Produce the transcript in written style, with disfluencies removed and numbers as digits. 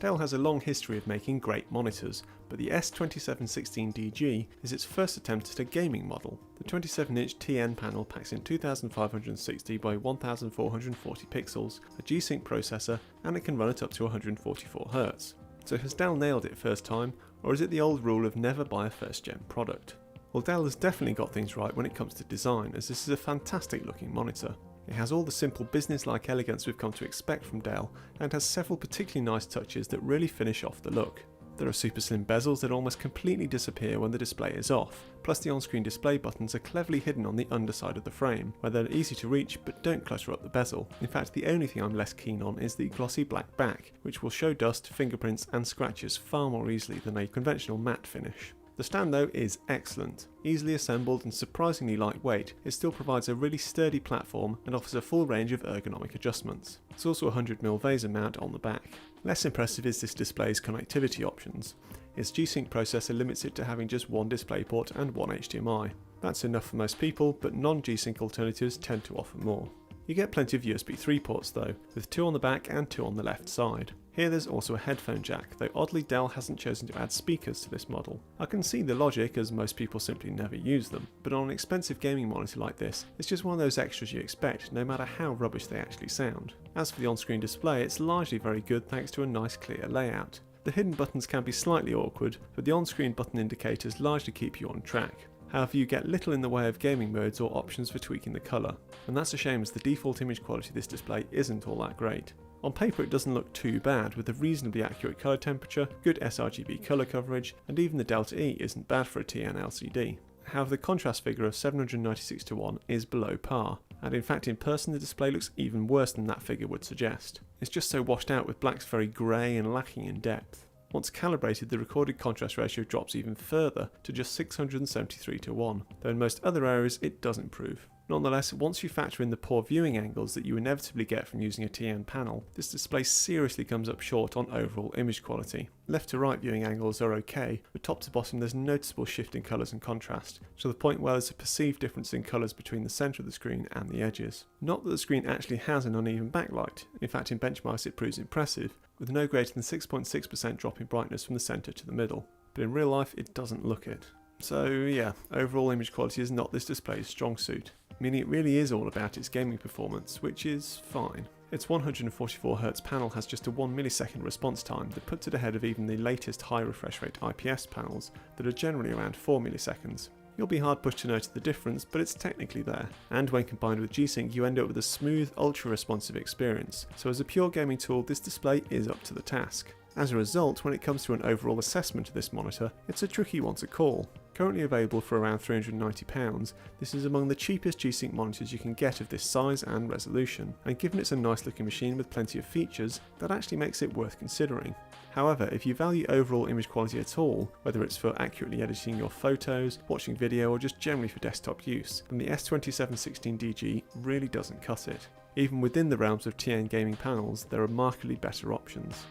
Dell has a long history of making great monitors, but the S2716DG is its first attempt at a gaming model. The 27-inch TN panel packs in 2560 by 1440 pixels, a G-Sync processor, and it can run at up to 144Hz. So has Dell nailed it first time, or is it the old rule of never buy a first-gen product? Well, Dell has definitely got things right when it comes to design, as this is a fantastic looking monitor. It has all the simple business-like elegance we've come to expect from Dell, and has several particularly nice touches that really finish off the look. There are super slim bezels that almost completely disappear when the display is off, plus the on-screen display buttons are cleverly hidden on the underside of the frame, where they're easy to reach but don't clutter up the bezel. In fact, the only thing I'm less keen on is the glossy black back, which will show dust, fingerprints and scratches far more easily than a conventional matte finish. The stand though is excellent. Easily assembled and surprisingly lightweight, it still provides a really sturdy platform and offers a full range of ergonomic adjustments. There's also a 100mm Vaser mount on the back. Less impressive is this display's connectivity options. Its G-Sync processor limits it to having just one DisplayPort and one HDMI. That's enough for most people, but non-G-Sync alternatives tend to offer more. You get plenty of USB 3 ports though, with 2 on the back and 2 on the left side. Here there's also a headphone jack, though oddly Dell hasn't chosen to add speakers to this model. I can see the logic, as most people simply never use them, but on an expensive gaming monitor like this, it's just one of those extras you expect, no matter how rubbish they actually sound. As for the on-screen display, it's largely very good thanks to a nice clear layout. The hidden buttons can be slightly awkward, but the on-screen button indicators largely keep you on track. However, you get little in the way of gaming modes or options for tweaking the colour, and that's a shame as the default image quality of this display isn't all that great. On paper it doesn't look too bad, with a reasonably accurate colour temperature, good sRGB colour coverage, and even the Delta E isn't bad for a TN LCD. However, the contrast figure of 796:1 is below par, and in fact in person the display looks even worse than that figure would suggest. It's just so washed out, with blacks very grey and lacking in depth. Once calibrated, the recorded contrast ratio drops even further to just 673:1, though in most other areas it does improve. Nonetheless, once you factor in the poor viewing angles that you inevitably get from using a TN panel, this display seriously comes up short on overall image quality. Left to right viewing angles are okay, but top to bottom there's a noticeable shift in colours and contrast, to the point where there's a perceived difference in colours between the centre of the screen and the edges. Not that the screen actually has an uneven backlight, in fact in benchmarks it proves impressive, with no greater than 6.6% drop in brightness from the centre to the middle, but in real life it doesn't look it. So yeah, overall image quality is not this display's strong suit, meaning it really is all about its gaming performance, which is fine. Its 144Hz panel has just a 1 millisecond response time that puts it ahead of even the latest high refresh rate IPS panels that are generally around 4 milliseconds. You'll be hard pushed to notice the difference, but it's technically there, and when combined with G-Sync you end up with a smooth, ultra-responsive experience, so as a pure gaming tool this display is up to the task. As a result, when it comes to an overall assessment of this monitor, it's a tricky one to call. Currently available for around £390, this is among the cheapest G-Sync monitors you can get of this size and resolution, and given it's a nice looking machine with plenty of features, that actually makes it worth considering. However, if you value overall image quality at all, whether it's for accurately editing your photos, watching video or just generally for desktop use, then the S2716DG really doesn't cut it. Even within the realms of TN gaming panels, there are markedly better options.